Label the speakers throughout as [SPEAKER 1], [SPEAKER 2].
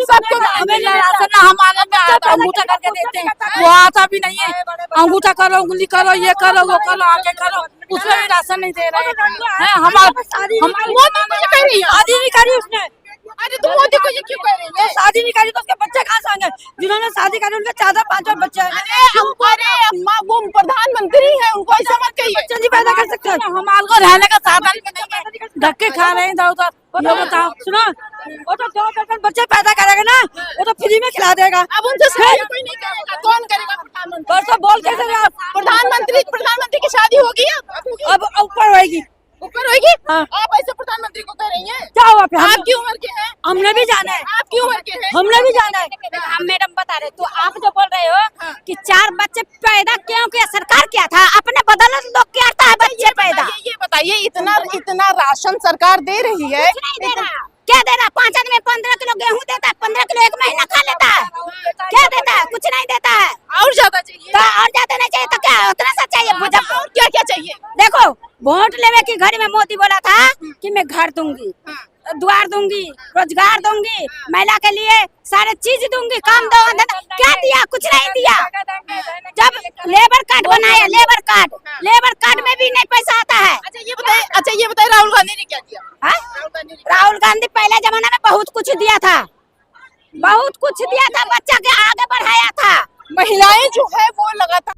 [SPEAKER 1] सबको
[SPEAKER 2] हमें राशन हम आंगन में अंगूठा करके देते हैं, वो आता भी नहीं है। अंगूठा करो, उंगली करो, ये करो, वो करो, आके करो, उसमें भी राशन नहीं दे रहे हैं। हमारी
[SPEAKER 1] मोदी को ये कह रही है,
[SPEAKER 2] शादी नहीं करी उसने,
[SPEAKER 1] अरे तो मोदी को ये क्यों कह रही है?
[SPEAKER 2] शादी नहीं करी तो उसके बच्चे कहाँ से आएंगे? जिन्होंने शादी करी उनके 4-5 बच्चे हैं।
[SPEAKER 1] अरे अम्मा वो प्रधानमंत्री है, उनको ऐसा मत कहिए।
[SPEAKER 2] बच्चे नहीं पैदा कर सकते, हमारे रहने का साधन भी नहीं है, धक्के खा रहे हैं इधर उधर। ये बताओ, सुनो, वो तो 2 दर्जन बच्चे पैदा करेगा ना, वो तो फ्री में खिला देगा।
[SPEAKER 1] अब उनसे शादी कोई नहीं करेगा, कौन करेगा? प्रधानमंत्री।
[SPEAKER 2] परसों बोल के
[SPEAKER 1] प्रधानमंत्री की शादी होगी
[SPEAKER 2] अब ऊपर होगी,
[SPEAKER 1] ऊपर होगी।
[SPEAKER 2] हाँ।
[SPEAKER 1] आप ऐसे प्रधानमंत्री को कह रही हैं?
[SPEAKER 2] क्या हुआ फिर?
[SPEAKER 1] आपकी उम्र के हैं,
[SPEAKER 2] हमने भी जाना है,
[SPEAKER 1] आपकी उम्र के हैं,
[SPEAKER 2] हमने भी जाना है।
[SPEAKER 3] हम मैडम बता रहे, तो आप जो बोल रहे हो कि 4 बच्चे पैदा क्यों किया? सरकार क्या था? अपने बदौलत लोग क्या था बच्चे पैदा?
[SPEAKER 1] ये बताइए, इतना राशन सरकार दे रही है,
[SPEAKER 3] कुछ नहीं दे रहा। क्या दे रहा? 5 आदमी 15 किलो गेहूं देता है, 15 किलो 1 महीना खा लेता है। क्या देता है? कुछ नहीं देता है।
[SPEAKER 1] और ज्यादा चाहिए
[SPEAKER 3] तो और ज्यादा नहीं चाहिए तो क्या उतना सा चाहिए?
[SPEAKER 1] और क्या क्या चाहिए?
[SPEAKER 3] देखो, वोट लेवे की घड़ी में मोदी बोला था कि मैं घर दूंगी, द्वार दूंगी, रोजगार दूंगी, महिला के लिए सारे चीज दूंगी, काम दो। क्या दिया? कुछ नहीं दिया। जब लेबर कार्ड बनाया, लेबर कार्ड में भी नहीं पैसा आता है।
[SPEAKER 1] अच्छा ये बताइए राहुल गांधी ने क्या दिया?
[SPEAKER 3] राहुल गांधी पहले जमाना में बहुत कुछ दिया था, बहुत कुछ दिया था, बच्चा के आगे बढ़ाया था।
[SPEAKER 1] महिलाएं जो है वो लगातार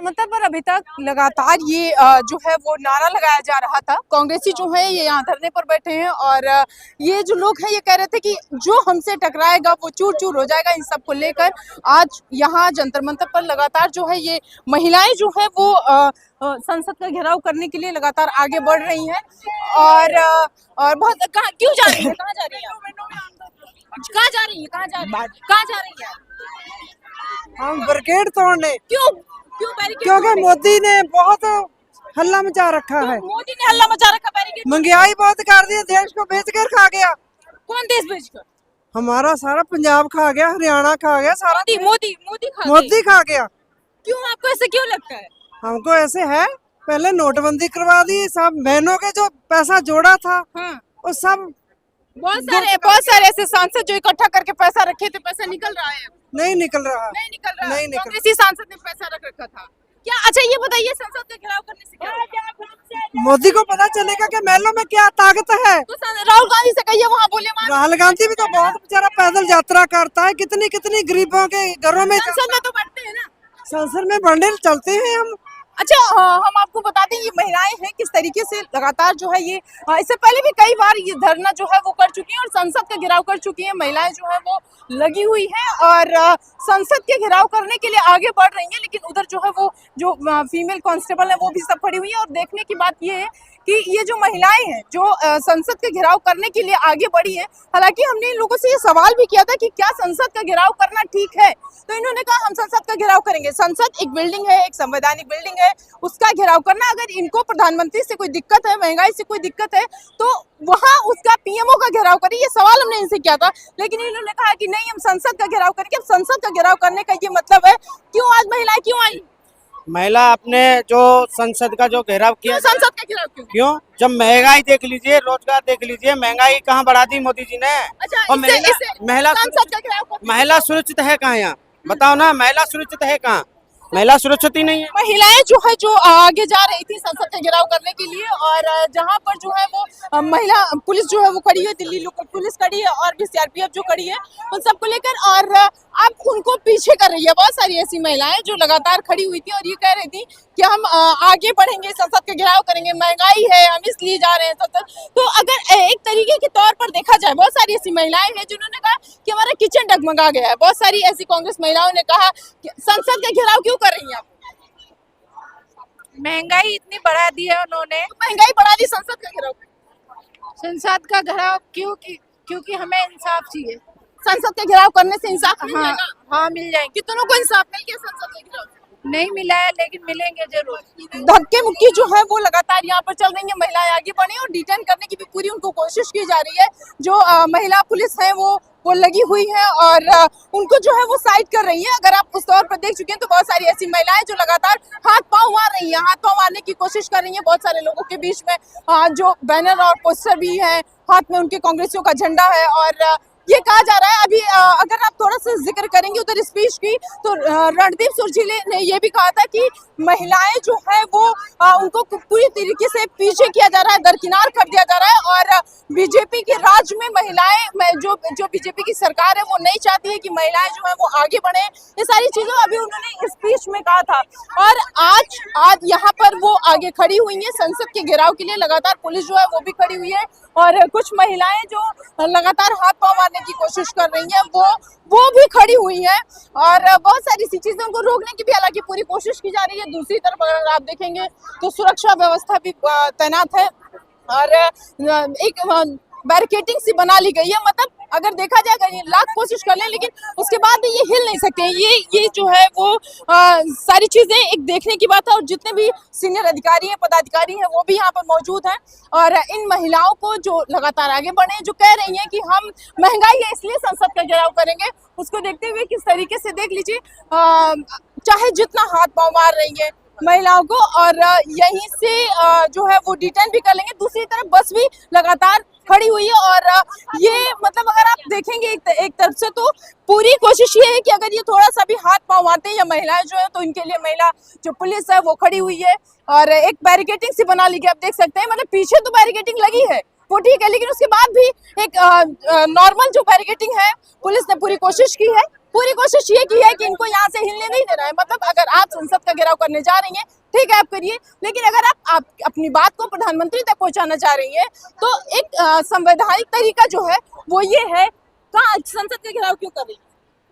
[SPEAKER 1] मतलब पर अभी तक लगातार ये जो है वो नारा लगाया जा रहा था। कांग्रेसी जो है ये यहाँ धरने पर बैठे हैं और ये जो लोग हैं ये कह रहे थे कि जो हमसे टकराएगा वो चूर चूर हो जाएगा। इन सब को लेकर आज यहाँ जंतर मंतर पर लगातार जो है ये महिलाएं जो है वो संसद का घेराव करने के लिए लगातार आगे बढ़ रही हैं और बहुत क्यों जा रही है? कहाँ जा रही है? कहाँ जा रही है? कहाँ जा रही है?
[SPEAKER 4] हम ब्रिगेड तोड़ने।
[SPEAKER 1] क्यों क्यों बैरिकेड?
[SPEAKER 4] क्योंकि मोदी ने बहुत हल्ला मचा रखा है।
[SPEAKER 1] मोदी ने हल्ला मचा रखा, बैरिकेड।
[SPEAKER 4] महंगाई बहुत कर दी, देश को बेच कर खा गया।
[SPEAKER 1] कौन देश बेचकर?
[SPEAKER 4] हमारा सारा पंजाब खा गया, हरियाणा खा गया, सारा
[SPEAKER 1] मोदी
[SPEAKER 4] मोदी खा गया।
[SPEAKER 1] क्यों? आपको ऐसे क्यों लगता है?
[SPEAKER 4] हमको ऐसे है, पहले नोटबंदी करवा दी, सब बहनों के जो पैसा जोड़ा था वो सब
[SPEAKER 1] बहुत सारे ऐसे सांसद जो इकट्ठा करके पैसा रखे थे, पैसा निकल रहा है?
[SPEAKER 4] नहीं निकल रहा।
[SPEAKER 1] कांग्रेसी सांसद ने पैसा रख रखा था क्या? अच्छा ये बताइए, संसद का घेराव करने से क्या होगा?
[SPEAKER 4] मोदी को पता चलेगा कि महलों में क्या ताकत है।
[SPEAKER 1] तो राहुल गांधी से कहिए वहाँ बोले।
[SPEAKER 4] राहुल गांधी भी तो बहुत बेचारा पैदल यात्रा करता है, कितनी कितनी गरीबों के घरों में
[SPEAKER 1] संसद में तो बैठते हैं ना,
[SPEAKER 4] संसद में बंडल चलते हैं हम।
[SPEAKER 1] अच्छा हम आपको बता दें ये महिलाएं हैं किस तरीके से लगातार जो है ये इससे पहले भी कई बार ये धरना जो है वो कर चुकी हैं और संसद का घेराव कर चुकी हैं। महिलाएं जो है वो लगी हुई हैं और संसद के घेराव करने के लिए आगे बढ़ रही हैं, लेकिन उधर जो है वो जो फीमेल कांस्टेबल है वो भी सब खड़ी हुई है। और देखने की बात ये है कि ये जो महिलाएं हैं जो संसद के घेराव करने के लिए आगे बढ़ी हैं, हालांकि हमने इन लोगों से ये सवाल भी किया था कि क्या संसद का घेराव करना ठीक है, तो इन्होंने कहा हम संसद का घेराव करेंगे। संसद एक बिल्डिंग है, एक संवैधानिक बिल्डिंग है, उसका घेराव करना। अगर इनको प्रधानमंत्री से कोई दिक्कत है, महंगाई से कोई दिक्कत है, तो वहाँ उसका पीएमओ का घेराव करें। ये सवाल हमने इनसे किया था, लेकिन इन्होंने कहा कि नहीं हम संसद का घेराव करेंगे। अब संसद का घेराव करने का ये मतलब है, क्यों आज महिलाएं क्यों आई?
[SPEAKER 5] महिला अपने जो संसद का जो घेराव किया,
[SPEAKER 1] संसद का घेराव क्यों?
[SPEAKER 5] जब महंगाई देख लीजिए, रोजगार देख लीजिए, महंगाई कहाँ बढ़ा दी मोदी जी ने।
[SPEAKER 1] अच्छा,
[SPEAKER 5] और महिला सुरक्षित है कहाँ? यहाँ बताओ ना, महिला सुरक्षित है कहाँ? महिला सुरक्षित ही नहीं है।
[SPEAKER 1] महिलाएं जो है जो आगे जा रही थी संसद का घेराव करने के लिए और जहां पर जो है वो महिला पुलिस जो है वो खड़ी है, दिल्ली लोकल पुलिस खड़ी है और भी सीआरपीएफ जो खड़ी है, उन सबको लेकर और अब उनको पीछे कर रही है। बहुत सारी ऐसी महिलाएं जो लगातार खड़ी हुई थी और ये कह रही थी कि हम आगे बढ़ेंगे, संसद का घेराव करेंगे, महंगाई है हम इसलिए जा रहे हैं संसद। तो अगर एक तरीके के तौर पर देखा जाए, बहुत सारी ऐसी महिलाएं हैं जिन्होंने कहा कि हमारा किचन डगमगा गया है। बहुत सारी ऐसी कांग्रेस महिलाओं ने कहा कि संसद का घेराव क्यों कर रही है आप?
[SPEAKER 2] महंगाई इतनी बढ़ा दी है उन्होंने,
[SPEAKER 1] महंगाई बढ़ा दी, संसद का घेराव।
[SPEAKER 2] संसद का घेराव क्योंकि हमें इंसाफ चाहिए।
[SPEAKER 1] संसद के घेराव करने से इंसाफ मिल जाएगा?
[SPEAKER 2] हाँ मिल जाएंगे।
[SPEAKER 1] कितनों को इंसाफ मिल गया संसद के घेराव?
[SPEAKER 2] नहीं मिला है, लेकिन मिलेंगे जरूर।
[SPEAKER 1] धक्के मुक्की जो है वो लगातार यहाँ पर चल रही है। महिलाएं आगे बढ़ी और डिटेन करने की भी पूरी उनको कोशिश की जा रही है। जो महिला पुलिस है वो वो लगी हुई है और उनको जो है वो साइड कर रही है। अगर आप उस तौर पर देख चुके हैं तो बहुत सारी ऐसी महिलाएं जो लगातार हाथ पांव मार रही हैं, हाथ पांव मारने की कोशिश कर रही हैं। बहुत सारे लोगों के बीच में जो बैनर और पोस्टर भी है, हाथ में उनके कांग्रेसियों का झंडा है और ये कहा जा रहा है अभी अगर आप थोड़ा सा जिक्र करेंगे उधर स्पीच की तो रणदीप सुरजेवाला ने ये भी कहा था कि महिलाएं जो है वो उनको पूरी तरीके से पीछे किया जा रहा है, दरकिनार कर दिया जा रहा है और बीजेपी के राज में महिलाएं जो बीजेपी की सरकार है वो नहीं चाहती है कि महिलाएं जो है वो आगे बढ़े। ये सारी चीजें अभी उन्होंने स्पीच में कहा था और आज यहाँ पर वो आगे खड़ी हुई है संसद के घेराव के लिए। लगातार पुलिस जो है वो भी खड़ी हुई है और कुछ महिलाएं जो लगातार हाथ पांव मारने की कोशिश कर रही हैं वो भी खड़ी हुई हैं और बहुत सारी सी चीजें उनको रोकने की भी हालांकि पूरी कोशिश की जा रही है। दूसरी तरफ अगर आप देखेंगे तो सुरक्षा व्यवस्था भी तैनात है और एक बैरिकेडिंग सी बना ली गई है। मतलब अगर देखा जाएगा ये लाख कोशिश कर लें लेकिन उसके बाद ये हिल नहीं सकते। ये जो है वो सारी चीजें एक देखने की बात है और जितने भी सीनियर अधिकारी हैं, पदाधिकारी हैं वो भी यहाँ पर मौजूद हैं और इन महिलाओं को जो लगातार आगे बढ़े, जो कह रही हैं कि हम महंगाई है इसलिए संसद का घेराव करेंगे, उसको देखते हुए किस तरीके से देख लीजिए चाहे जितना हाथ पांव मार रही है महिलाओं को और यहीं से जो है वो डिटेन भी कर लेंगे। दूसरी तरफ बस भी लगातार खड़ी हुई है और ये मतलब अगर आप देखेंगे एक तरफ से तो पूरी कोशिश ये है कि अगर ये थोड़ा सा भी हाथ पांव मारते हैं या महिलाएं जो है तो इनके लिए महिला जो पुलिस है वो खड़ी हुई है और एक बैरिकेडिंग सी बना ली गई। आप देख सकते हैं मतलब पीछे तो बैरिकेडिंग लगी है वो ठीक है लेकिन उसके बाद भी एक नॉर्मल जो बैरिकेडिंग है पुलिस ने पूरी कोशिश की है। पूरी कोशिश ये की है कि इनको यहाँ से हिलने नहीं दे रहा है। मतलब अगर आप संसद का घेराव करने जा रही हैं ठीक है आप करिए, लेकिन अगर आप अपनी बात को प्रधानमंत्री तक पहुंचाना चाह रही हैं तो एक संवैधानिक तरीका जो है वो ये है। कहाँ संसद का घेराव क्यों कर रही है?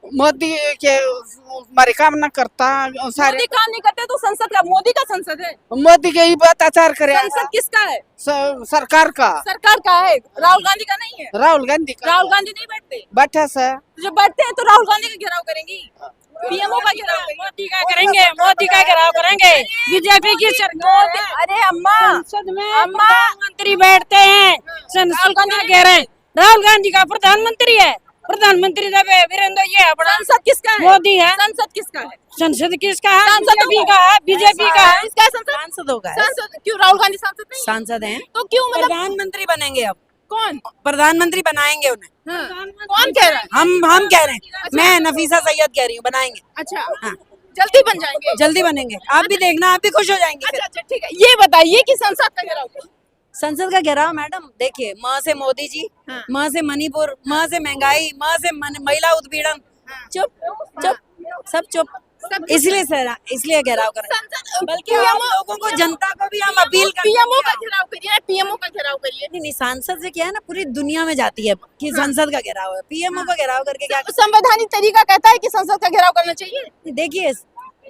[SPEAKER 6] मोदी के हमारे काम ना करता सारे
[SPEAKER 1] मोदी काम नहीं करते तो संसद का, मोदी का संसद है,
[SPEAKER 6] मोदी के ही अत्याचार करे।
[SPEAKER 1] संसद किसका है?
[SPEAKER 6] सरकार का
[SPEAKER 1] है, राहुल गांधी का नहीं है।
[SPEAKER 6] राहुल गांधी का।
[SPEAKER 1] राहुल गांधी नहीं बैठते,
[SPEAKER 6] बैठे से
[SPEAKER 1] जो बैठते हैं तो राहुल गांधी का घेराव करेंगी, पीएमओ का घेराव करेंगे।
[SPEAKER 2] मोदी का करेंगे, मोदी का घेराव करेंगे। बीजेपी की सरकार है।
[SPEAKER 1] अरे अम्मा
[SPEAKER 2] संसद में प्रधानमंत्री बैठते हैं, संसद का घेरे राहुल गांधी का प्रधानमंत्री है। प्रधानमंत्री वीरेंद्र ये है।
[SPEAKER 1] संसद किसका है?
[SPEAKER 2] मोदी है।
[SPEAKER 1] संसद किसका है?
[SPEAKER 2] संसद किसका है?
[SPEAKER 1] सांसद
[SPEAKER 2] बीजेपी का है। बीजेपी का है।
[SPEAKER 1] किसका है संसद?
[SPEAKER 7] सांसदों का है।
[SPEAKER 1] सांसद क्यों? राहुल गांधी सांसद नहीं है?
[SPEAKER 7] सांसद हैं
[SPEAKER 1] तो क्यों मतलब
[SPEAKER 7] प्रधानमंत्री बनेंगे अब,
[SPEAKER 1] कौन
[SPEAKER 7] प्रधानमंत्री बनाएंगे उन्हें।
[SPEAKER 1] हाँ, कौन कह रहा है?
[SPEAKER 7] हम कह रहे हैं, मैं नफीसा सैयद कह रही हूँ बनाएंगे।
[SPEAKER 1] अच्छा
[SPEAKER 7] हाँ।
[SPEAKER 1] जल्दी बन जाएंगे।
[SPEAKER 7] जल्दी बनेंगे, आप भी देखना, आप भी खुश हो जाएंगे फिर।
[SPEAKER 1] अच्छा ठीक है, ये बताइए कि संसद का घेराव क्यों?
[SPEAKER 7] संसद का घेराव मैडम देखिए, माँ से मोदी जी,
[SPEAKER 1] हाँ।
[SPEAKER 7] माँ से मणिपुर, माँ से महंगाई, माँ से महिला उत्पीड़न, चुप सब चुप, इसलिए घेराव कर रहे हैं। बल्कि हम लोगों को, जनता को भी हम अपील करते हैं।
[SPEAKER 1] पीएमओ का घेराव करिए, पीएमओ का घेराव करिए।
[SPEAKER 7] नहीं, सांसद से क्या है ना, पूरी दुनिया में जाती है कि संसद का घेराव है, पीएमओ का घेराव करके क्या।
[SPEAKER 1] संवैधानिक तरीका कहता है कि संसद का घेराव करना चाहिए।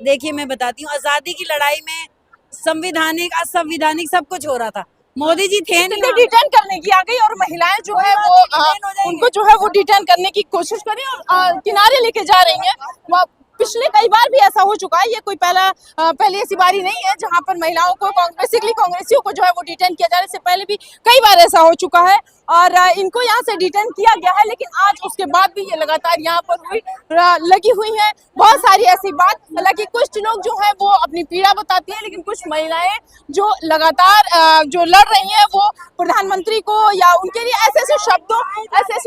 [SPEAKER 7] देखिए मैं बताती हूँ, आजादी की लड़ाई में संविधानिक असंविधानिक सब कुछ हो रहा था। मोदी जी थे नहीं,
[SPEAKER 1] डिटेन करने की आ गई और महिलाएं जो है वो उनको जो है वो डिटेन करने की कोशिश करें और किनारे लेके जा रही हैं। पिछले कई बार भी ऐसा हो चुका है, ये कोई पहली ऐसी बारी नहीं है जहां पर महिलाओं को कांग्रेसियों को जो है वो डिटेन किया जा रहा है। इससे पहले भी कई बार ऐसा हो चुका है और इनको यहाँ से डिटेन किया गया है, लेकिन आज उसके बाद भी ये लगातार यहाँ पर लगी हुई है। बहुत सारी ऐसी बात, हालांकि कुछ लोग जो है वो अपनी पीड़ा बताती हैं, लेकिन कुछ महिलाएं जो लगातार जो लड़ रही हैं वो प्रधानमंत्री को या उनके लिए ऐसे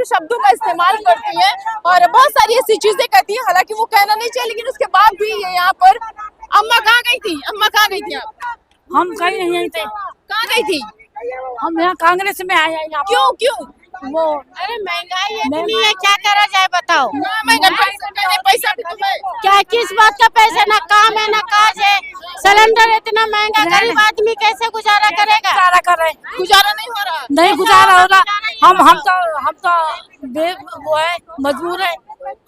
[SPEAKER 1] शब्दों का इस्तेमाल करती हैं और बहुत सारी ऐसी चीजें कहती हैं। हालांकि वो कहना नहीं चाहिए, लेकिन उसके बाद भी ये यहाँ पर। अम्मा कहाँ गई थी? अम्मा कहाँ गई थी आप?
[SPEAKER 2] हम कहीं नहीं थे।
[SPEAKER 1] कहाँ गई थी?
[SPEAKER 2] हम यहाँ कांग्रेस में आए हैं। यहाँ
[SPEAKER 1] क्यों?
[SPEAKER 2] वो
[SPEAKER 1] अरे महंगाई है,
[SPEAKER 2] नहीं है, क्या करा जाए बताओ।
[SPEAKER 1] पैसा भी तुम्हें
[SPEAKER 2] क्या किस बात का पैसा? ना काम है ना काज है। सिलेंडर इतना महंगा, गरीब आदमी कैसे गुजारा करेगा? गुजारा कर रहे,
[SPEAKER 1] गुजारा नहीं हो रहा।
[SPEAKER 2] नहीं गुजारा हो रहा। हम तो वो है, मजबूर है।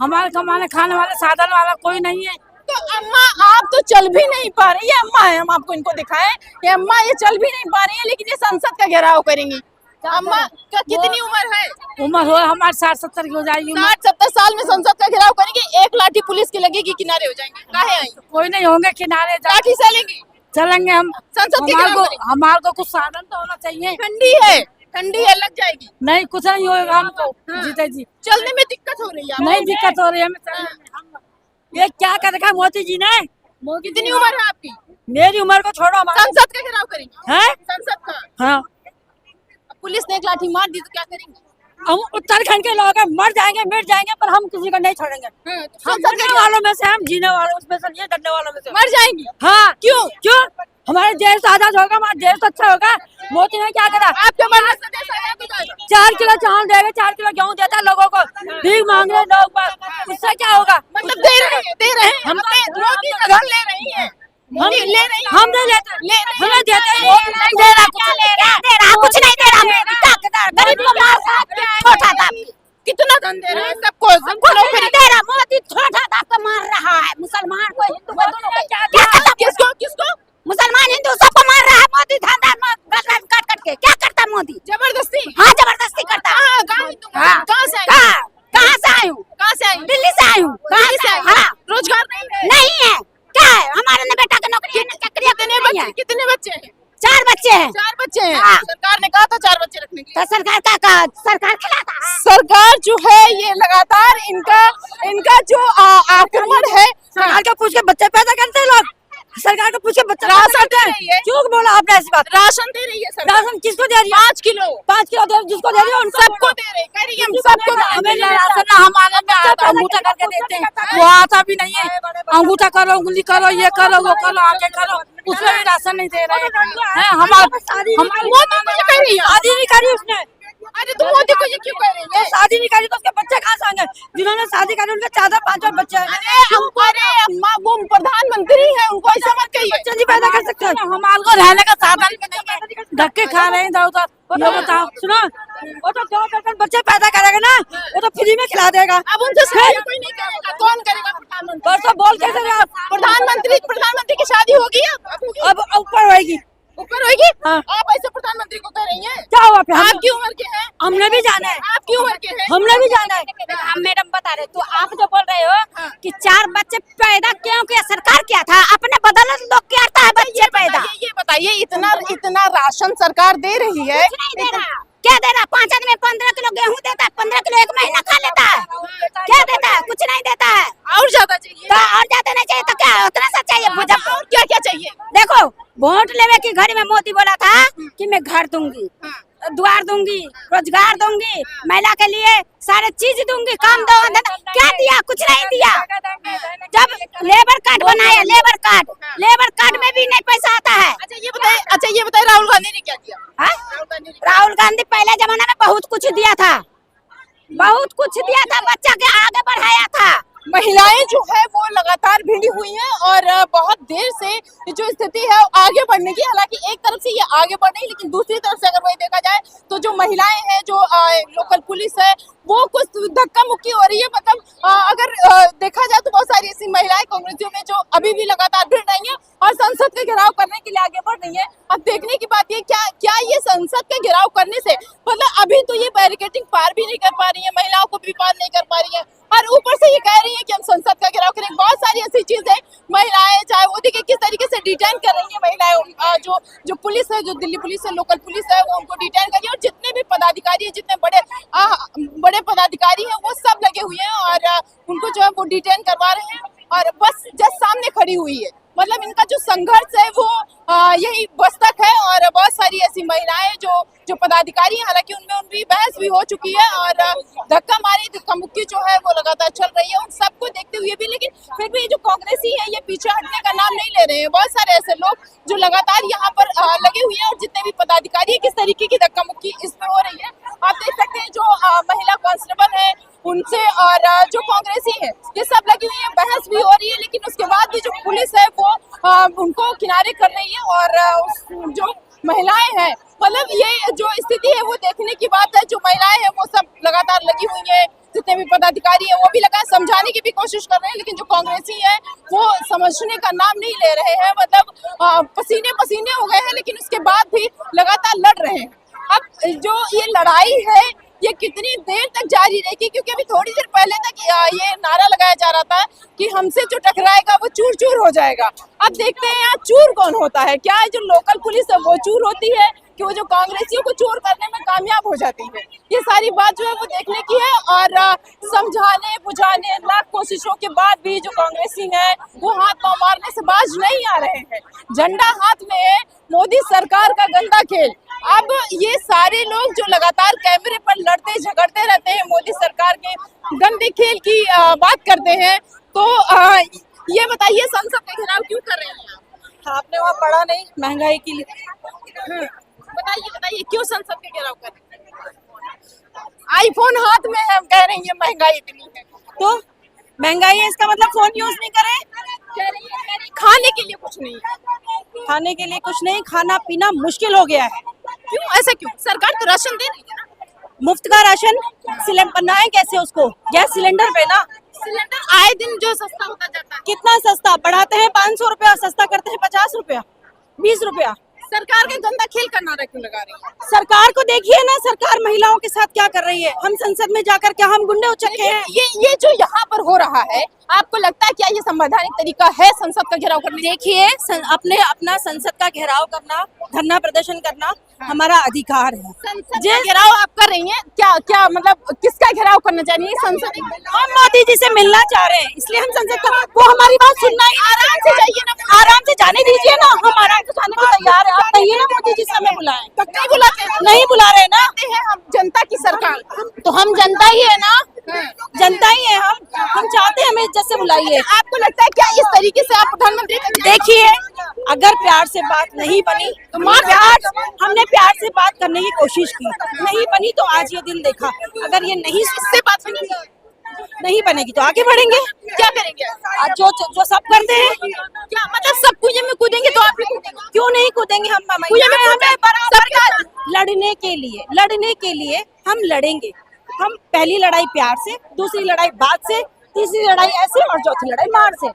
[SPEAKER 2] हमारे कमाने खाने वाले साधन वाला कोई नहीं है।
[SPEAKER 1] तो अम्मा आप तो चल भी नहीं पा रही है। अम्मा है, हम आपको इनको दिखाएं, ये अम्मा ये चल भी नहीं पा रही है, लेकिन ये संसद का घेराव करेंगी। अम्मा का कितनी उम्र है?
[SPEAKER 2] उम्र हो हमारे 60-70 की हो जाएगी।
[SPEAKER 1] 60-70 साल में संसद का घेराव करेंगे, एक लाठी पुलिस की लगेगी, किनारे हो जाएंगे। काहे आई?
[SPEAKER 2] कोई नहीं होंगे किनारे,
[SPEAKER 1] लाठी चलेंगी,
[SPEAKER 2] चलेंगे हम।
[SPEAKER 1] संसद के घेराव करेंगे।
[SPEAKER 2] हमारे को कुछ साधन तो होना चाहिए।
[SPEAKER 1] ठंडी है, ठंडी है, लग जाएगी।
[SPEAKER 2] नहीं कुछ नहीं होगा हमको। जीते जी
[SPEAKER 1] चलने में दिक्कत हो रही है आपको?
[SPEAKER 2] नहीं दिक्कत हो रही है हमें। ये क्या कर रखा है मोदी जी ने?
[SPEAKER 1] कितनी उम्र है आपकी?
[SPEAKER 2] मेरी उम्र को छोड़ो, हमारा
[SPEAKER 1] संसद का घेराव करेंगे?
[SPEAKER 2] है।
[SPEAKER 1] संसद का?
[SPEAKER 2] हाँ,
[SPEAKER 1] अब पुलिस ने एक लाठी मार दी तो क्या करेंगे?
[SPEAKER 2] हम उत्तराखंड के लोग हैं, मर जाएंगे मिट जाएंगे पर हम किसी को नहीं छोड़ेंगे। हम
[SPEAKER 1] संसद
[SPEAKER 2] मरने
[SPEAKER 1] के
[SPEAKER 2] वालों में से, हम जीने वालों में से, ये डरने वालों में से।
[SPEAKER 1] मर जाएंगी?
[SPEAKER 2] हाँ क्यों क्यों? हमारे देश आजाद होगा, हमारा देश तो अच्छा होगा। मोदी ने क्या करा?
[SPEAKER 1] आपके मरने से देश आजाद हो जाएगा?
[SPEAKER 2] 4 किलो चावल देगा, 4 किलो गेहूँ देता है लोगों को। भीख मांग रहे लोग बस, उससे क्या होगा?
[SPEAKER 1] मतलब दे रहे हैं, दे रहे हैं।
[SPEAKER 2] हम
[SPEAKER 1] मोदी का घर ले रही है, मोदी ले रही है।
[SPEAKER 2] हम नहीं लेते, हमें देते हैं।
[SPEAKER 3] नहीं दे रहा, कुछ नहीं दे रहा, कुछ नहीं दे रहा। गरीब को मार रहा है, छोटा था।
[SPEAKER 1] कितना धन दे रहे हैं सबको?
[SPEAKER 3] कुछ नहीं दे रहा, मोदी छोटा था को मार रहा है। मुसलमान को, हिंदू को, दोनों को। क्या करता?
[SPEAKER 1] किसको किसको?
[SPEAKER 3] मुसलमान हिंदू सबको मार रहा है मोदी। धंधा काट काट के क्या करता मोदी?
[SPEAKER 1] जबरदस्ती?
[SPEAKER 3] हाँ जबरदस्ती करता है।
[SPEAKER 1] हाँ, कहाँ से आई?
[SPEAKER 3] कहाँ से आई हूँ?
[SPEAKER 1] कहाँ से आई?
[SPEAKER 3] दिल्ली से आई हूँ।
[SPEAKER 1] दिल्ली से आई?
[SPEAKER 3] हाँ,
[SPEAKER 1] रोजगार नहीं है?
[SPEAKER 3] नहीं है। क्या है? हमारे ने बेटा की नौकरी चाकरी नहीं है।
[SPEAKER 1] कितने बच्चे हैं?
[SPEAKER 3] 4 बच्चे हैं।
[SPEAKER 1] 4 बच्चे हैं।
[SPEAKER 3] हाँ।
[SPEAKER 1] सरकार ने कहा था 4 बच्चे रखने के लिए।
[SPEAKER 3] तो सरकार क्या कहा? सरकार खिलाता है।
[SPEAKER 1] सरकार जो है ये लगातार इनका जो आक्रमण है,
[SPEAKER 2] सरकार को पूछ के बच्चे पैदा करते हैं लोग। सरकार को पूछ के बच्चे पैदा
[SPEAKER 1] राशन
[SPEAKER 2] करते
[SPEAKER 1] दे रही है।
[SPEAKER 2] हैं। क्यों बोला आपने ऐसी बात?
[SPEAKER 1] राशन दे रही है सरकार।
[SPEAKER 2] राशन किसको दे रही है?
[SPEAKER 1] 5 किलो
[SPEAKER 2] 5 किलो दे, जिसको दे रही है उन
[SPEAKER 1] सबको दे रहे हैं। कह रही है हम सबको
[SPEAKER 2] हमें राशन ना हमारे में आता, अंगूठा करके देते हैं। वो आता भी नहीं है। अंगूठा करो, उंगली करो, ये करो, वो करो, आके करो, उसमें भी राशन नहीं दे रहे हैं। हमारी
[SPEAKER 1] मोदी मुझे कह रही है।
[SPEAKER 2] शादी नहीं करी उसने।
[SPEAKER 1] अरे तो मोदी को ये क्यों कह रही है?
[SPEAKER 2] शादी नहीं करी तो उसके बच्चे कहाँ से आएंगे? जिन्होंने शादी करी उनके 4-5 बच्चे हैं।
[SPEAKER 1] अरे अम्मा वो प्रधानमंत्री है, उनको ऐसा मत कहिए।
[SPEAKER 2] बच्चे नहीं पैदा कर सकते। हमारे को रहने का साधन भी नहीं है, धक्के खा रहे हैं इधर उधर। ये बताओ, सुनो, वो तो 2 दर्जन बच्चे पैदा करेगा ना, वो तो फ्री में खिला देगा।
[SPEAKER 1] अब उनसे शादी कोई नहीं करेगा, कौन करेगा? प्रधानमंत्री।
[SPEAKER 2] परसों बोल कैसे रहे आप?
[SPEAKER 1] प्रधानमंत्री की शादी होगी
[SPEAKER 2] अब ऊपर होगी।
[SPEAKER 1] ऊपर होगी?
[SPEAKER 2] हाँ।
[SPEAKER 1] आप ऐसे प्रधानमंत्री को कह रही हैं?
[SPEAKER 2] क्या हुआ फिर?
[SPEAKER 1] आपकी उम्र के हैं?
[SPEAKER 2] हमने भी जाना है,
[SPEAKER 1] आपकी उम्र के हैं?
[SPEAKER 2] हमने भी जाना है।
[SPEAKER 3] हम मैडम बता रहे, तो आप जो बोल रहे हो कि 4 बच्चे पैदा क्यों किया? सरकार क्या था? अपने बदौलत लोग क्या करता है बच्चे पैदा?
[SPEAKER 1] ये बताइए, इतना राशन सरकार दे रही है,
[SPEAKER 3] कुछ नहीं दे रहा। क्या दे रहा? 5 आदमी 15 किलो गेहूं देता है, 15 किलो 1 महीना खा लेता है। क्या देता है? कुछ नहीं देता है।
[SPEAKER 1] और ज्यादा चाहिए?
[SPEAKER 3] तो और ज्यादा नहीं चाहिए तो क्या उतना सा चाहिए?
[SPEAKER 1] और क्या क्या चाहिए?
[SPEAKER 3] देखो, वोट लेवे की घड़ी में मोदी बोला था कि मैं घर दूंगी, द्वार दूंगी, रोजगार दूंगी, महिला के लिए सारे चीज दूंगी, काम दो। क्या दिया? कुछ नहीं दिया। जब लेबर कार्ड बनाया, लेबर कार्ड में भी नहीं पैसा आता है।
[SPEAKER 1] अच्छा ये बताइए राहुल गांधी ने क्या दिया?
[SPEAKER 3] हाँ? राहुल गांधी पहले जमाना में बहुत कुछ दिया था, बच्चा के आगे बढ़ाया था।
[SPEAKER 1] महिलाएं जो है वो लगातार भिड़ी हुई हैं और बहुत देर से जो स्थिति है आगे बढ़ने की, हालांकि एक तरफ से ये आगे बढ़ रही है, लेकिन दूसरी तरफ से अगर वही देखा जाए तो जो महिलाएं हैं, जो लोकल पुलिस है, वो कुछ धक्का मुक्की हो रही है। मतलब अगर देखा जाए तो बहुत सारी ऐसी महिलाएं कांग्रेसियों में जो अभी भी लगातार भिड़ रही हैं और संसद का घेराव करने के लिए आगे बढ़ रही है। अब देखने की बात ये क्या ये संसद का घेराव करने से, मतलब अभी तो ये बैरिकेडिंग पार भी नहीं कर पा रही है, महिलाओं को भी पार नहीं कर पा रही है, और ऊपर से ये कह रही है कि हम संसद का घेराव करेंगे। बहुत सारी ऐसी चीजें महिलाएं, चाहे वो देखिए किस तरीके से डिटेन कर रही है महिलाएं, जो पुलिस है, जो दिल्ली पुलिस है, लोकल पुलिस है, वो उनको डिटेन कर रही है। और जितने भी पदाधिकारी है, जितने बड़े पदाधिकारी हैं, वो सब लगे हुए हैं और उनको जो है वो डिटेन करवा रहे हैं और बस जस्ट सामने खड़ी हुई है। मतलब इनका जो संघर्ष है वो यही बस तक है। और बहुत सारी ऐसी महिलाएं जो पदाधिकारी हैं, हालांकि उनमें बहस भी हो चुकी है और धक्का मुक्की जो है वो लगातार चल रही है उन सबको देखते हुए भी। लेकिन फिर भी जो कांग्रेसी है ये पीछे हटने का नाम नहीं ले रहे हैं। बहुत सारे ऐसे लोग जो लगातार यहाँ पर लगे हुए हैं और जितने भी पदाधिकारी है, किस तरीके की धक्का मुक्की इसमें हो रही है आप देख सकते हैं। जो महिला कांस्टेबल है उनसे और जो कांग्रेसी है, ये सब लगी हुई है, बहस भी हो रही है। लेकिन उसके बाद भी जो पुलिस है वो उनको किनारे कर रही है और जो महिलाएं हैं, मतलब ये जो स्थिति है वो देखने की बात है। जो महिलाएं हैं वो सब लगातार लगी हुई है, जितने भी पदाधिकारी हैं वो भी लगा समझाने की भी कोशिश कर रहे हैं, लेकिन जो कांग्रेसी है वो समझने का नाम नहीं ले रहे हैं। मतलब पसीने पसीने हो गए हैं, लेकिन उसके बाद भी लगातार लड़ रहे हैं। अब जो ये लड़ाई है ये कितनी देर तक जारी रहेगी, क्योंकि अभी थोड़ी देर पहले तक ये नारा लगाया जा रहा था कि हमसे जो टकराएगा वो चूर चूर हो जाएगा। अब देखते हैं यहाँ चूर कौन होता है, क्या जो लोकल पुलिस है वो चूर होती है, कि वो जो कांग्रेसियों को चोर करने में कामयाब हो जाती है। ये सारी बात जो है वो देखने की है और समझाने बुझाने लाख कोशिशों के बाद भी जो कांग्रेसी है वो हाथ पांव मारने से बाज नहीं आ रहे हैं। झंडा हाथ में है, मोदी सरकार का गंदा खेल। अब ये सारे लोग जो लगातार कैमरे पर लड़ते झगड़ते रहते हैं, मोदी सरकार के गंदे खेल की बात करते हैं, तो ये बताइए संसद का घेराव क्यों कर रहे हैं आप?
[SPEAKER 7] आपने वहाँ पढ़ा नहीं महंगाई के लिए।
[SPEAKER 1] बताइए क्यों संसद का घेराव कर रहे हैं? आईफोन हाथ में है, हम कह रहे हैं महंगाई इतनी है
[SPEAKER 7] तो महंगाई है इसका मतलब फोन यूज नहीं करें,
[SPEAKER 1] कह रही है खाने के लिए कुछ नहीं है।
[SPEAKER 7] खाने के लिए कुछ नहीं, खाना पीना मुश्किल हो गया है।
[SPEAKER 1] क्यों ऐसा क्यों? सरकार तो राशन दे रही है ना।
[SPEAKER 7] मुफ्त का राशन सिलेंडर बनाए कैसे उसको, गैस सिलेंडर पे ना।
[SPEAKER 1] सिलेंडर आए दिन जो सस्ता होता जाता है।
[SPEAKER 7] कितना सस्ता बढ़ाते हैं 500 रुपया, सस्ता करते हैं 50 रुपया 20 रुपया।
[SPEAKER 1] सरकार के गंदा खेल का नारा क्यों लगा रही है?
[SPEAKER 7] सरकार को देखिए ना, सरकार महिलाओं के साथ क्या कर रही है। हम संसद में जाकर क्या हम गुंडे उचक्के हैं?
[SPEAKER 1] ये जो यहाँ पर हो रहा है, आपको लगता है क्या ये संवैधानिक तरीका है संसद का घेराव करने?
[SPEAKER 7] देखिए अपना संसद का घेराव करना, धरना प्रदर्शन करना हमारा अधिकार है।
[SPEAKER 1] संसद का घेराव आप कर रही हैं, क्या मतलब किसका घेराव करना चाहिए? संसद
[SPEAKER 7] हम मोदी जी से मिलना चाह रहे हैं, इसलिए हम संसद का, वो हमारी बात सुनना ही।
[SPEAKER 1] आराम से जाइए ना,
[SPEAKER 7] आराम से जाने दीजिए ना, हम आराम से जाने को तैयार है। आप कहिए ना मोदी जी से हमें बुलाएं।
[SPEAKER 1] नहीं बुलाते हैं,
[SPEAKER 7] नहीं बुला रहे ना,
[SPEAKER 1] हम जनता की सरकार।
[SPEAKER 7] तो हम जनता ही है ना, जनता ही है हम चाहते हैं हमें इज्जत से बुलाइए।
[SPEAKER 1] आपको लगता है क्या इस तरीके से आप प्रधानमंत्री?
[SPEAKER 7] देखिए अगर प्यार से बात नहीं बनी तो हमने प्यार से बात करने की कोशिश की, नहीं बनी तो आज ये दिन देखा। अगर ये नहीं
[SPEAKER 1] इससे बात
[SPEAKER 7] नहीं बनेगी तो आगे बढ़ेंगे।
[SPEAKER 1] क्या करेंगे?
[SPEAKER 7] आज जो सब करते हैं,
[SPEAKER 1] क्या मतलब सब कुएं में कूदेंगे तो आप भी कूदेंगे?
[SPEAKER 7] क्यों नहीं कूदेंगे? हम हमें बराबर लड़ने के लिए हम लड़ेंगे। हम पहली लड़ाई प्यार से, दूसरी लड़ाई बात से, तीसरी लड़ाई ऐसे और चौथी लड़ाई मार से।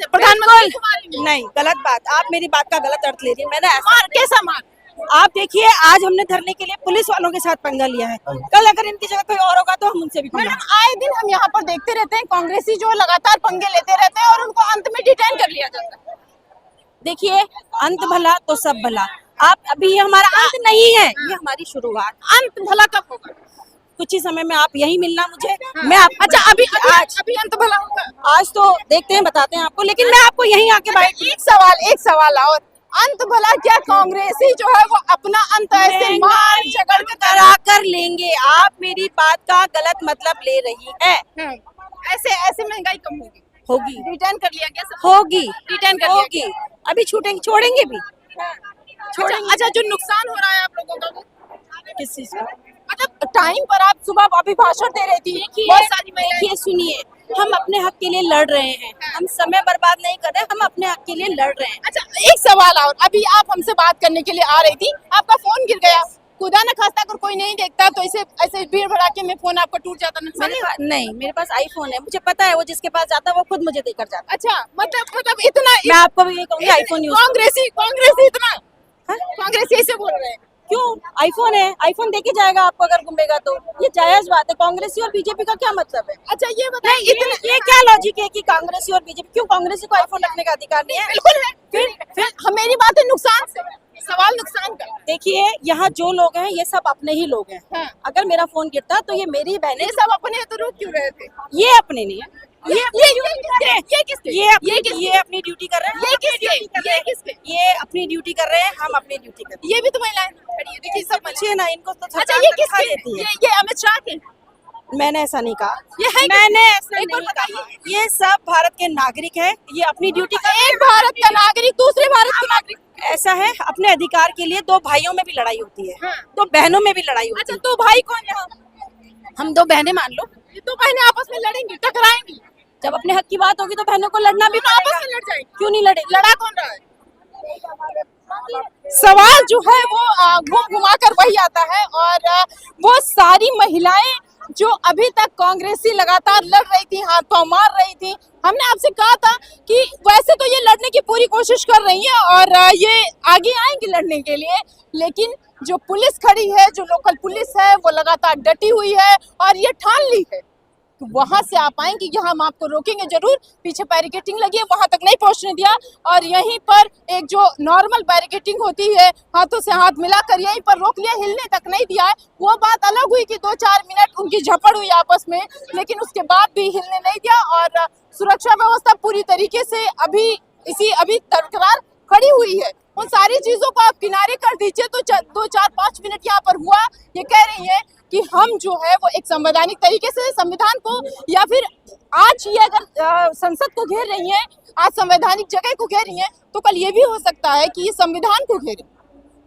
[SPEAKER 1] प्रधानमंत्री
[SPEAKER 7] नहीं, गलत बात, आप मेरी बात का गलत अर्थ ले रही हैं। मैंने
[SPEAKER 1] मार कैसा मार?
[SPEAKER 7] आप देखिए आज हमने धरने के लिए पुलिस वालों के साथ पंगा लिया है, कल अगर इनकी जगह कोई और होगा तो हम उनसे भी पंगा।
[SPEAKER 1] मैडम आए दिन हम यहाँ पर देखते रहते हैं कांग्रेसी जो लगातार पंगे लेते रहते हैं और उनको अंत में डिटेन कर लिया जाता है।
[SPEAKER 7] देखिए अंत भला तो सब भला, आप अभी ये हमारा अंत नहीं है, ये हमारी शुरुआत।
[SPEAKER 1] अंत भला कब होगा?
[SPEAKER 7] कुछ ही समय में आप यही मिलना मुझे। मैं आप
[SPEAKER 1] अच्छा अभी अंत भला होगा?
[SPEAKER 7] आज तो देखते हैं, बताते हैं आपको, लेकिन मैं आपको यहीं आके बाइट।
[SPEAKER 1] एक सवाल और, अंत भला क्या कांग्रेसी जो है वो अपना अंत ऐसे मार झगड़ के
[SPEAKER 7] करा कर लेंगे? आप मेरी बात का गलत मतलब ले रही है।
[SPEAKER 1] ऐसे महंगाई कम होगी? रिटर्न कर लिया गया?
[SPEAKER 7] होगी,
[SPEAKER 1] रिटर्न कर
[SPEAKER 7] होगी, अभी छोड़ेंगे भी।
[SPEAKER 1] अच्छा जो नुकसान हो रहा है आप लोगों का वो
[SPEAKER 7] किस चीज का?
[SPEAKER 1] मतलब टाइम पर आप सुबह अभिभाषण दे रही थी, बहुत सारी
[SPEAKER 7] देखिए सुनिए, हम अपने हक के लिए लड़ रहे हैं, हम समय बर्बाद नहीं कर रहे, हम अपने हक के लिए लड़ रहे हैं।
[SPEAKER 1] अच्छा एक सवाल और, अभी आप हमसे बात करने के लिए आ रही थी, आपका फोन गिर गया, खुदा न खास्ता अगर कोई नहीं देखता तो ऐसे भीड़ भड़ाके में फोन आपका टूट जाता ना?
[SPEAKER 7] नहीं, मेरे पास आईफोन है, मुझे पता है वो जिसके पास जाता है वो खुद मुझे देकर जाता है।
[SPEAKER 1] अच्छा मतलब इतना
[SPEAKER 7] मैं आपको भी ये कहूँगी आईफोन यूज।
[SPEAKER 1] कांग्रेसी इतना कांग्रेसी ऐसे बोल रहे हैं
[SPEAKER 7] क्यों? आईफोन है, आईफोन देके जाएगा आपको अगर घूमेगा तो, ये जायज बात है। कांग्रेसी और बीजेपी का क्या मतलब है?
[SPEAKER 1] अच्छा ये बताइए
[SPEAKER 7] ये क्या लॉजिक है कि कांग्रेसी और बीजेपी, क्यों कांग्रेसी को आईफोन रखने का अधिकार नहीं है?
[SPEAKER 1] बिल्कुल है। फिर मेरी बात है नुकसान से, सवाल नुकसान का।
[SPEAKER 7] देखिए यहाँ जो लोग हैं ये सब अपने ही लोग हैं।
[SPEAKER 1] हाँ।
[SPEAKER 7] अगर मेरा फोन गिरता तो ये मेरी बहनें,
[SPEAKER 1] ये सब अपने हैं तो रुक क्यों रहे थे?
[SPEAKER 7] ये अपने नहीं है, ये अपनी ड्यूटी कर रहे हैं। ये अपनी ड्यूटी कर रहे हैं, हम अपनी ड्यूटी कर रहे हैं।
[SPEAKER 1] ये भी तो महिलाएं खड़ी है, देखिए सब
[SPEAKER 7] अच्छे ना, इनको तो
[SPEAKER 1] अच्छा ये किसकी देती है? ये अमित शाह की?
[SPEAKER 7] मैंने ऐसा नहीं कहा,
[SPEAKER 1] मैंने
[SPEAKER 7] ऐसा नहीं कहा। ये सब भारत के नागरिक है, ये अपनी ड्यूटी कर रहे हैं।
[SPEAKER 1] एक भारत का नागरिक दूसरे भारत का नागरिक,
[SPEAKER 7] ऐसा है, अपने अधिकार के लिए दो भाइयों में भी लड़ाई होती है,
[SPEAKER 1] हाँ।
[SPEAKER 7] दो बहनों में भी लड़ाई होती है।
[SPEAKER 1] अच्छा दो भाई कौन है?
[SPEAKER 7] हम दो बहनें मान लो,
[SPEAKER 1] ये दो बहनें आपस में लड़ेंगी, टकराएंगी,
[SPEAKER 7] जब अपने हक की बात होगी तो बहनों को लड़ना भी
[SPEAKER 1] आपस में लड़ जाएंगी।
[SPEAKER 7] क्यों नहीं लड़े?
[SPEAKER 1] लड़ा कौन रहा है? सवाल जो है वो घूम घुमा कर वही आता है और वो सारी महिलाएं जो अभी तक कांग्रेसी लगातार लड़ रही थी, हाथ पांव मार रही थी, हमने आपसे कहा था कि वैसे तो ये लड़ने की पूरी कोशिश कर रही हैं और ये आगे आएंगी लड़ने के लिए, लेकिन जो पुलिस खड़ी है, जो लोकल पुलिस है, वो लगातार डटी हुई है और ये ठान ली है वहां से आप आएंगे, यहाँ हम आपको रोकेंगे जरूर। पीछे बैरिकेटिंग लगी है, वहां तक नहीं पहुंचने दिया। और यहीं पर एक जो नॉर्मल बैरिकेटिंग होती है, हाथों से हाथ मिलाकर यहीं पर रोक लिया, हिलने तक नहीं दिया है। वो बात अलग हुई कि 2-4 मिनट उनकी झपड़ हुई आपस में, लेकिन उसके बाद भी हिलने नहीं दिया। और सुरक्षा व्यवस्था पूरी तरीके से अभी बरकरार खड़ी हुई है। उन सारी चीजों को आप किनारे कर दीजिए तो 2-4-5 मिनट यहाँ पर हुआ। ये कह रही है कि हम जो है वो एक संवैधानिक तरीके से संविधान को, या फिर आज ये अगर संसद को घेर रही है, आज संवैधानिक जगह को घेर रही है, तो कल ये भी हो सकता है कि ये संविधान को घेरे।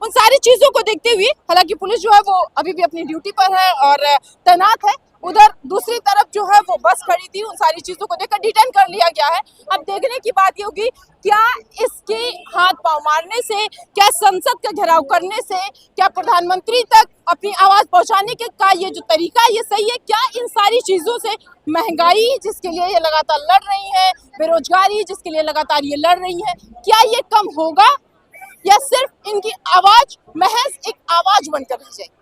[SPEAKER 1] उन सारी चीजों को देखते हुए, हालांकि पुलिस जो है वो अभी भी अपनी ड्यूटी पर है और तैनात है। उधर दूसरी तरफ जो है वो बस खड़ी थी, उन सारी चीजों को देखकर डिटेन कर लिया गया है। अब देखने की बात ये होगी, क्या इसके हाथ पांव मारने से, क्या संसद का घेराव करने से, क्या प्रधानमंत्री तक अपनी आवाज पहुंचाने के का ये जो तरीका है ये सही है? क्या इन सारी चीजों से, महंगाई जिसके लिए ये लगातार लड़ रही है, बेरोजगारी जिसके लिए लगातार ये लड़ रही है, क्या ये कम होगा या सिर्फ इनकी आवाज महज एक आवाज बनकर रह जाएगी?